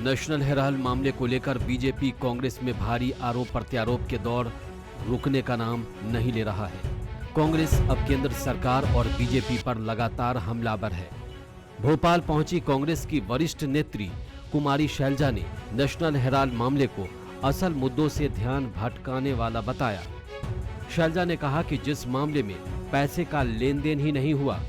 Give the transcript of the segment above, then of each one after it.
National Herald मामले को लेकर बीजेपी कांग्रेस में भारी आरोप प्रत्यारोप के दौर रुकने का नाम नहीं ले रहा है। कांग्रेस अब केंद्र सरकार और बीजेपी पर लगातार हमलावर है। भोपाल पहुंची कांग्रेस की वरिष्ठ नेत्री कुमारी शैलजा ने नेशनल हेराल्ड मामले को असल मुद्दों से ध्यान भटकाने वाला बताया। शैलजा ने कहा कि जिस मामले में पैसे का लेन देन ही नहीं हुआ,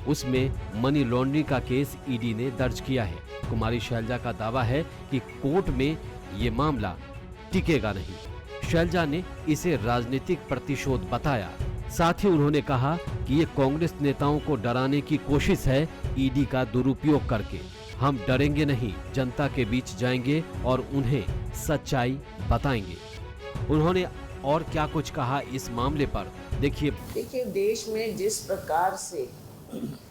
उसमें मनी लॉन्ड्रिंग का केस ईडी ने दर्ज किया है। कुमारी शैलजा का दावा है कि कोर्ट में ये मामला टिकेगा नहीं। शैलजा ने इसे राजनीतिक प्रतिशोध बताया। साथ ही उन्होंने कहा कि ये कांग्रेस नेताओं को डराने की कोशिश है, ईडी का दुरुपयोग करके। हम डरेंगे नहीं, जनता के बीच जाएंगे और उन्हें सच्चाई बताएंगे। उन्होंने और क्या कुछ कहा इस मामले पर, देखिए। देश में जिस प्रकार से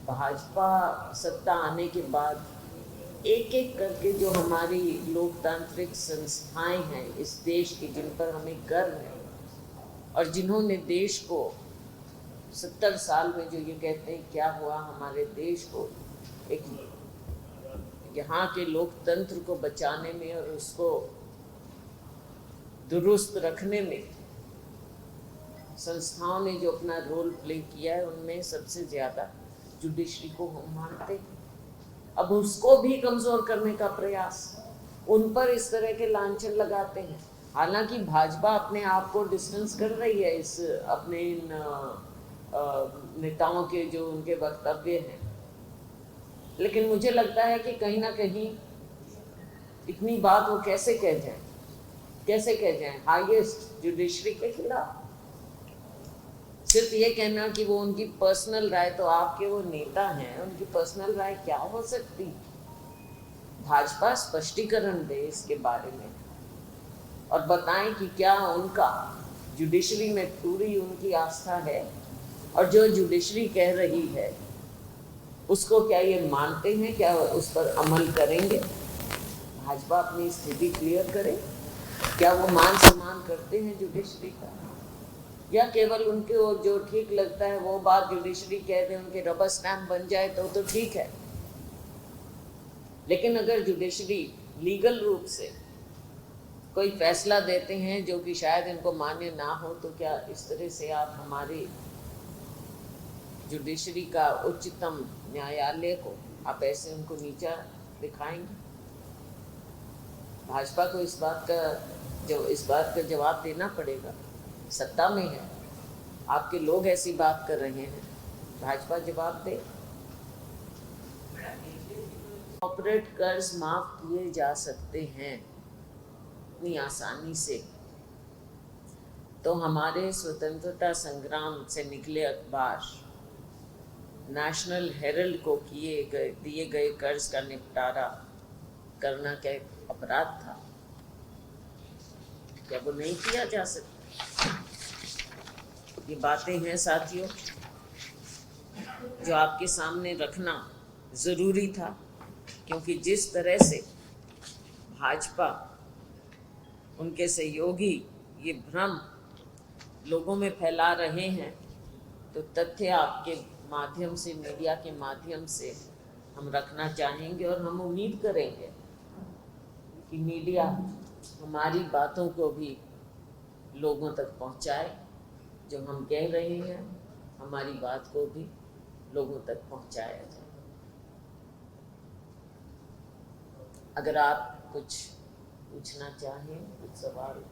भाजपा सत्ता आने के बाद एक एक करके जो हमारी लोकतांत्रिक संस्थाएं हैं इस देश की, जिन पर हमें गर्व है और जिन्होंने देश को 70 साल में, जो ये कहते हैं क्या हुआ, हमारे देश को एक यहाँ के लोकतंत्र को बचाने में और उसको दुरुस्त रखने में संस्थाओं ने जो अपना रोल प्ले किया है, उनमें सबसे ज्यादा जुडिशरी को हम मानते हैं। अब उसको भी कमजोर करने का प्रयास, उन पर इस तरह के लांछन लगाते हैं। हालांकि भाजपा अपने आप को डिस्टेंस कर रही है इस अपने इन नेताओं के जो उनके वक्तव्य हैं, लेकिन मुझे लगता है कि कहीं ना कहीं इतनी बात वो कैसे कह जाए हाईएस्ट जुडिशरी के खिलाफ। सिर्फ ये कहना कि वो उनकी पर्सनल राय, तो आपके वो नेता हैं, उनकी पर्सनल राय क्या हो सकती? भाजपा स्पष्टीकरण दे इसके बारे में और बताएं कि क्या उनका जुडिशरी में पूरी उनकी आस्था है और जो जुडिशरी कह रही है उसको क्या ये मानते हैं, क्या उस पर अमल करेंगे? भाजपा अपनी स्थिति क्लियर करे। क्या वो मान सम्मान करते हैं जुडिशरी का, या केवल उनके जो ठीक लगता है वो बात जुडिशरी कह दे, उनके रबर स्टैम्प बन जाए तो ठीक है। लेकिन अगर जुडिशरी लीगल रूप से कोई फैसला देते हैं जो कि शायद इनको मान्य ना हो, तो क्या इस तरह से आप हमारी जुडिशरी का उच्चतम न्यायालय को आप ऐसे उनको नीचा दिखाएंगे? भाजपा को इस बात का जवाब देना पड़ेगा। सत्ता में है, आपके लोग ऐसी बात कर रहे हैं, भाजपा जवाब दे। कॉर्पोरेट कर्ज माफ किए जा सकते हैं इतनी आसानी से, तो हमारे स्वतंत्रता संग्राम से निकले अखबार नेशनल हेराल्ड को दिए गए कर्ज का निपटारा करना क्या अपराध था? क्या वो नहीं किया जा सकता? ये बातें हैं साथियों जो आपके सामने रखना जरूरी था, क्योंकि जिस तरह से भाजपा, उनके सहयोगी ये भ्रम लोगों में फैला रहे हैं, तो तथ्य आपके माध्यम से, मीडिया के माध्यम से हम रखना चाहेंगे और हम उम्मीद करेंगे कि मीडिया हमारी बातों को भी लोगों तक पहुंचाए। जो हम कह रहे हैं, हमारी बात को भी लोगों तक पहुंचाया जाए। अगर आप कुछ पूछना चाहें, कुछ सवाल।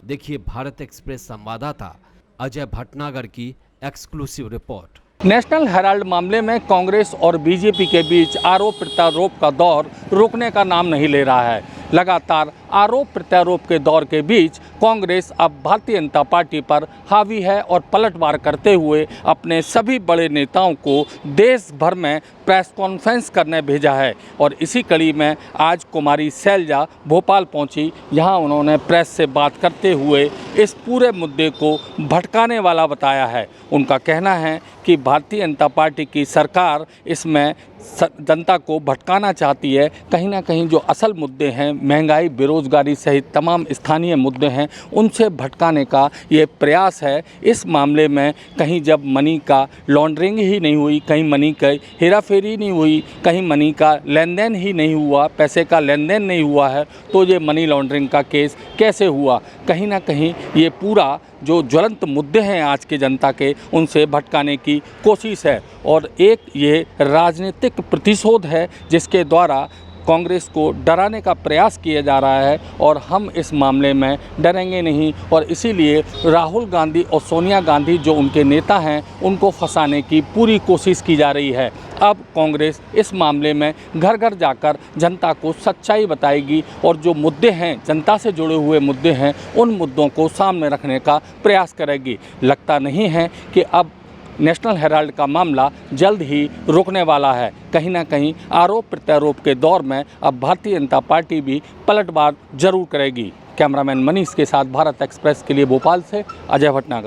देखिए भारत एक्सप्रेस संवाददाता अजय भटनागर की एक्सक्लूसिव रिपोर्ट। नेशनल हेराल्ड मामले में कांग्रेस और बीजेपी के बीच आरोप प्रत्यारोप का दौर रुकने का नाम नहीं ले रहा है। लगातार आरोप प्रत्यारोप के दौर के बीच कांग्रेस अब भारतीय जनता पार्टी पर हावी है और पलटवार करते हुए अपने सभी बड़े नेताओं को देश भर में प्रेस कॉन्फ्रेंस करने भेजा है। और इसी कड़ी में आज कुमारी शैलजा भोपाल पहुंची। यहां उन्होंने प्रेस से बात करते हुए इस पूरे मुद्दे को भटकाने वाला बताया है। उनका कहना है कि भारतीय जनता पार्टी की सरकार इसमें जनता को भटकाना चाहती है। कहीं ना कहीं जो असल मुद्दे हैं, महंगाई, बेरोजगारी सहित तमाम स्थानीय मुद्दे हैं, उनसे भटकाने का ये प्रयास है। इस मामले में कहीं जब मनी का लॉन्ड्रिंग ही नहीं हुई, कहीं मनी का हेराफेरी नहीं हुई, कहीं मनी का लेन देन ही नहीं हुआ, पैसे का लेन देन नहीं हुआ है, तो ये मनी लॉन्ड्रिंग का केस कैसे हुआ? कहीं ना कहीं ये पूरा जो ज्वलंत मुद्दे हैं आज के जनता के, उनसे भटकाने की कोशिश है और एक ये राजनीतिक प्रतिशोध है जिसके द्वारा कांग्रेस को डराने का प्रयास किया जा रहा है और हम इस मामले में डरेंगे नहीं और इसीलिए राहुल गांधी और सोनिया गांधी जो उनके नेता हैं, उनको फंसाने की पूरी कोशिश की जा रही है। अब कांग्रेस इस मामले में घर घर जाकर जनता को सच्चाई बताएगी और जो मुद्दे हैं, जनता से जुड़े हुए मुद्दे हैं, उन मुद्दों को सामने रखने का प्रयास करेगी। लगता नहीं है कि अब नेशनल हेराल्ड का मामला जल्द ही रुकने वाला है। कहीं ना कहीं आरोप प्रत्यारोप के दौर में अब भारतीय जनता पार्टी भी पलटवार जरूर करेगी। कैमरामैन मनीष के साथ भारत एक्सप्रेस के लिए भोपाल से अजय भटनागर।